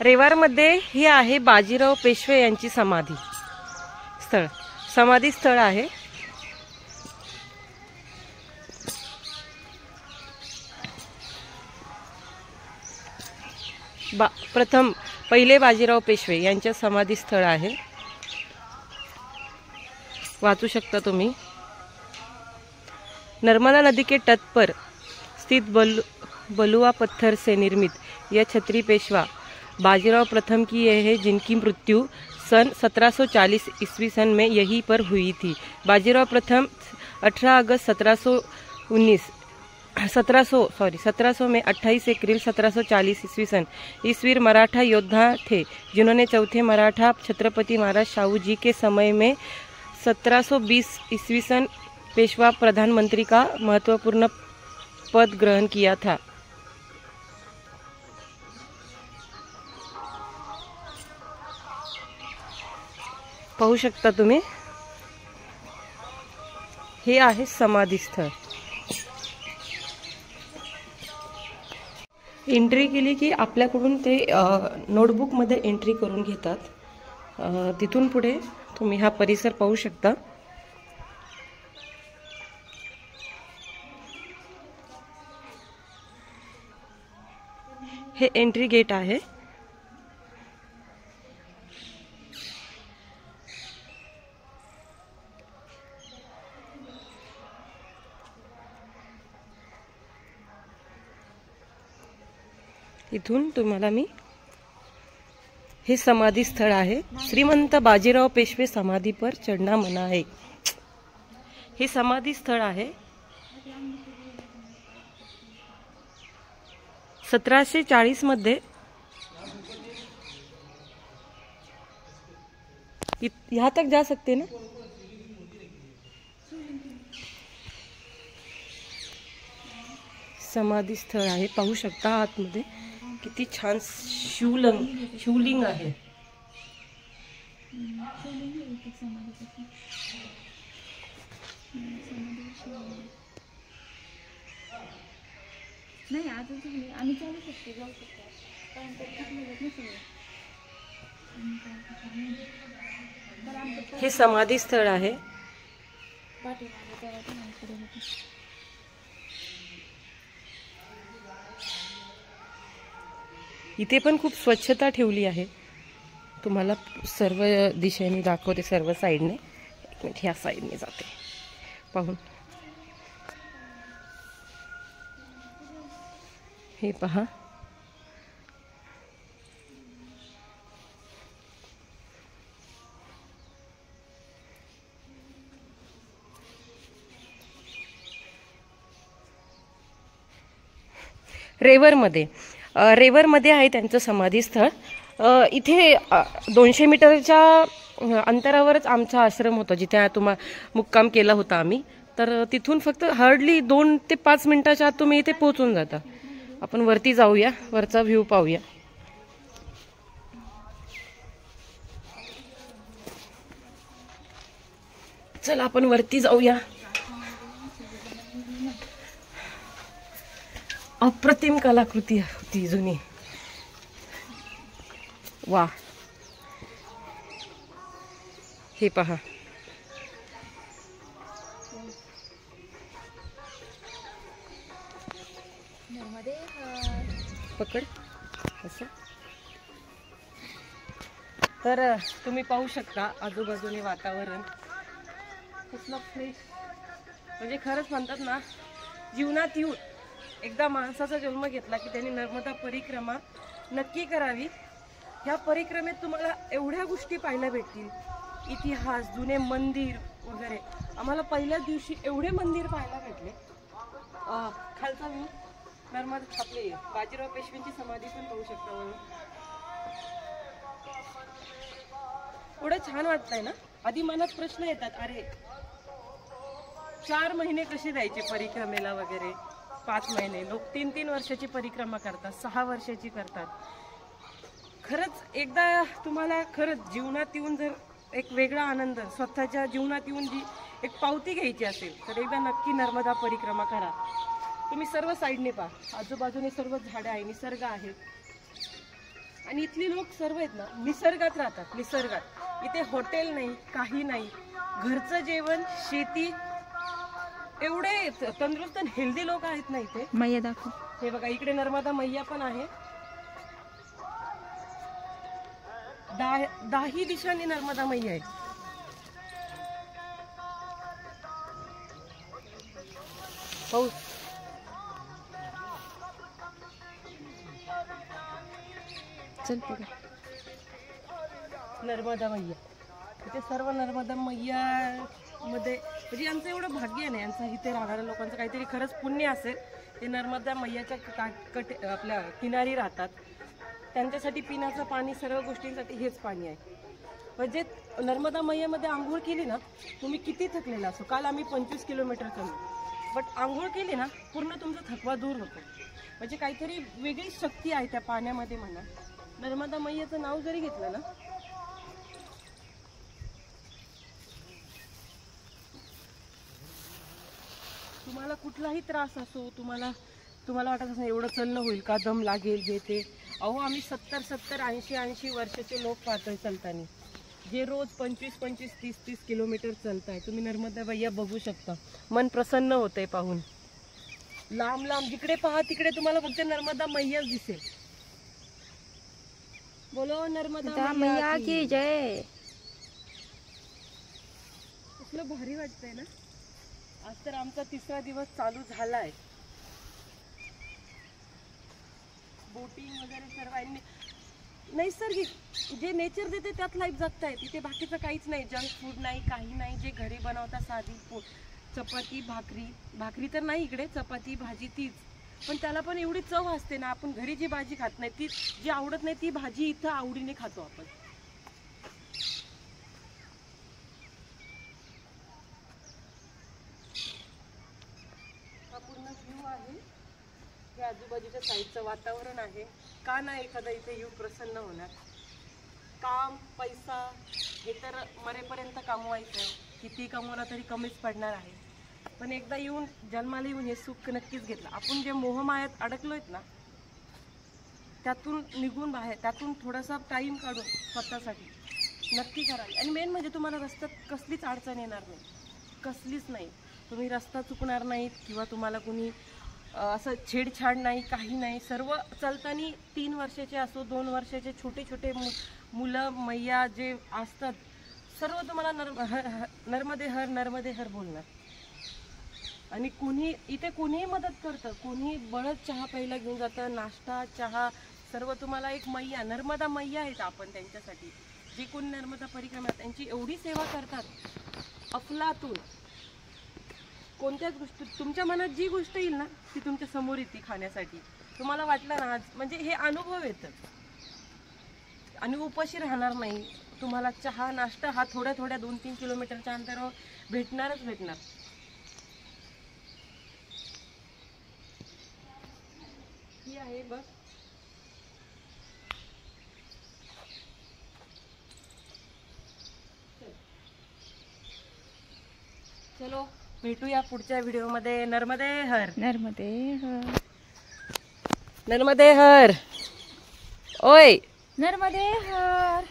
रेवारमध्ये ही आहे बाजीराव पेशवे यांची समाधी स्थळ आहे। प्रथम पहिले बाजीराव पेशवे यांचे समाधी स्थळ आहे, वाचू शकता तुम्ही। नर्मदा नदी के तट पर स्थित बलुआ पत्थर से निर्मित यह छतरी पेशवा बाजीराव प्रथम की यह है, जिनकी मृत्यु सन 1740 ईस्वी सन में यहीं पर हुई थी। बाजीराव प्रथम 18 अगस्त 1700 में 28 अप्रैल 1740 ईस्वी सन इस वीर मराठा योद्धा थे, जिन्होंने चौथे मराठा छत्रपति महाराज शाहू जी के समय में 1720 ईस्वी सन पेशवा प्रधानमंत्री का महत्वपूर्ण पद ग्रहण किया था। पाहू शकता तुम्ही, हे आहे समाधी स्थळ। एंट्री केली की आपल्याकडून ते नोटबुक मध्ये एंट्री करून घेतात। तिथून पुढे तुम्ही हा परिसर पाहू शकता। हे एंट्री गेट आहे। इथून तुम्हाला मी हे समाधी स्थळ आहे। श्रीमंत बाजीराव पेशवे समाधी पर चढ़ना मना है। हे समाधी स्थळ आहे। 1740 मध्ये यहाँ तक जा सकते ना। समाधी स्थळ आहे, पाहू शकता आतमध्ये किती छान शिवलिंग आहे। नाही आम्ही चालू शकतो, जाऊ शकतो। हे समाधी स्थळ आहे। इथे पण खूप स्वच्छता ठेवली आहे। तुम्हाला सर्व दिशेने दाखवते, सर्व साइडने। एक मिनिट, ह्या साइडने जाते पाहून। हे पहा, रेवरमध्ये आहे त्यांचं समाधी स्थळ। इथे 200 मीटरच्या अंतरावरच आमचा आश्रम होता, जिथे मुक्काम केला होता आम्ही। तर तिथून फक्त हार्डली 2 ते 5 मिनिटाच्या आत तुम्ही इथे पोहोचून जाता। आपण वरती जाऊया, वरचा व्ह्यू पाहूया। चला आपण वरती जाऊया। अप्रतिम कलाकृती होती जुनी, वा। हे पहा, पकड असं। तर तुम्ही पाहू शकता आजूबाजूने वातावरण कसलं फ्रेश। म्हणजे खरंच म्हणतात ना, जीवनात येऊन एकदा माणसाचा जन्म घेतला की त्यांनी नर्मदा परिक्रमा नक्की करावी। ह्या परिक्रमेत तुम्हाला एवढ्या गोष्टी पाहायला भेटतील, इतिहास, जुने मंदिर वगैरे। आम्हाला पहिल्या दिवशी एवढे मंदिर पाहायला भेटले। खालचा व्ह्यू, नर्मदा आपले बाजीराव पेशवेंची समाधी पण पाहू शकता। एवढं छान वाटतंय ना। आधी मनात प्रश्न येतात, अरे 4 महिने कसे जायचे परिक्रमेला वगैरे, 5 महिने। लोक 3-3 वर्षाची परिक्रमा करतात, 6 वर्षाची करतात। खरंच एकदा तुम्हाला खरंच जीवनात येऊन जर एक वेगळा आनंद स्वतःच्या जीवनात येऊन जी एक पावती घ्यायची असेल, तर एकदा नक्की नर्मदा परिक्रमा करा। तुम्ही सर्व साइडने पहा, आजूबाजूने सर्व झाडे आहे, निसर्ग आहे। आणि इथली लोक सर्व आहेत ना निसर्गात राहतात, निसर्गात. इथे हॉटेल नाही, काही नाही, घरचं जेवण, शेती. एवढे तंदुरुस्त हेल्दी लोक आहेत ना इथे. मैया दाखव. हे बघा इकडे नर्मदा मैया पण आहे. दाही दिशांनी नर्मदा मैया आहे. पाऊस. चल पुढे. नर्मदा मैया इथे सर्व नर्मदा मैया मध्ये म्हणजे यांचं एवढं भाग्य नाही. यांचं इथे राहणाऱ्या लोकांचं काहीतरी खरंच पुण्य असेल. ते नर्मदा मैयाच्या आपल्या किनारी राहतात. त्यांच्यासाठी पिण्याचं पाणी, सर्व गोष्टींसाठी हेच पाणी आहे. म्हणजे नर्मदा मैयामध्ये आंघोळ केली ना, तुम्ही किती थकलेला असो. काल आम्ही 25 किलोमीटर चाललो, बट आंघोळ केली ना पूर्ण तुमचा थकवा दूर होतो. म्हणजे काहीतरी वेगळी शक्ती आहे त्या पाण्यामध्ये म्हणा. नर्मदा मैयाचं नाव जरी घेतलं ना, तुम्हाला कुठलाही त्रास असो, तुम्हाला वाटत असं एवढं चलणं होईल का, दम लागेल, हे ते. अहो आम्ही 70, 80 वर्षाचे लोक पाहतोय चलताना, जे रोज 25, 30 किलोमीटर चलताय. तुम्ही नर्मदा मैया बघू शकता. मन प्रसन्न होतंय पाहून. लांब लांब जिकडे पहा तिकडे तुम्हाला फक्त नर्मदा मैयाच दिसेल. बोलो नर्मदा मैया की जय. कसलं भारी वाटतंय ना. आज तर आमचा 3रा दिवस चालू झालाय. बोटिंग वगैरे सर्व नैसर्गिक जे नेचर देते त्यात लाईफ जगताय. तिथे बाकीचं काहीच नाही, जंक फूड नाही, काही नाही. जे घरी बनवता साधी चपाती भाकरी तर नाही इकडे, चपाती भाजी तीच. पण त्याला पण एवढी चव असते ना. आपण घरी जी भाजी खात नाही, ती जी आवडत नाही ती भाजी इथं आवडीने खातो आपण. हा पूर्ण व्ह्यू आहे. हे आजूबाजूच्या साईडचं वातावरण आहे. का नाही एखादा इथे येऊन प्रसन्न होणार. काम पैसा हे तर मरेपर्यंत कमवायचं, किती कमवला तरी कमीच पडणार आहे. पण एकदा येऊन जन्माला येऊन हे सुख नक्कीच घेतलं. आपण जे मोहमायात अडकलोयत ना, त्यातून निघून बाहेर, त्यातून थोडासा टाइम काढून स्वतःसाठी नक्की करावी. आणि मेन म्हणजे तुम्हाला रस्त्यात कसलीच अडचण येणार नाही, कसलीच नाही. तुम्ही रस्ता चुकणार नाहीत किंवा तुम्हाला कुणी असं छेडछाड नाही, काही नाही. सर्व चलताना 3 वर्षाचे असो, 2 वर्षाचे छोटे छोटे मुलं मैया जे असतात सर्व तुम्हाला नर्मदे हर बोलणार. आणि इथे कुणीही मदत करतं, कुणी बळच चहा प्यायला घेऊन जातं, नाश्ता चहा सर्व तुम्हाला. एक मैया नर्मदा मैया आहेत आपण त्यांच्यासाठी. जे कोणी नर्मदा परिक्रमा त्यांची एवढी सेवा करतात अफलातून. कोणत्याच गोष्टी तुमच्या मनात जी गोष्ट येईल ना ती तुमच्या समोर येते खाण्यासाठी. तुम्हाला वाटलं ना आज म्हणजे हे अनुभव येतात. आणि उपाशी राहणार नाही. तुम्हाला चहा नाश्ता हा थोड्या 2-3 किलोमीटरच्या अंतरावर भेटणार. ही आहे बघ. चलो भेटूया पुढच्या व्हिडिओमध्ये. नर्मदे हर. ओय नर्मदे हर.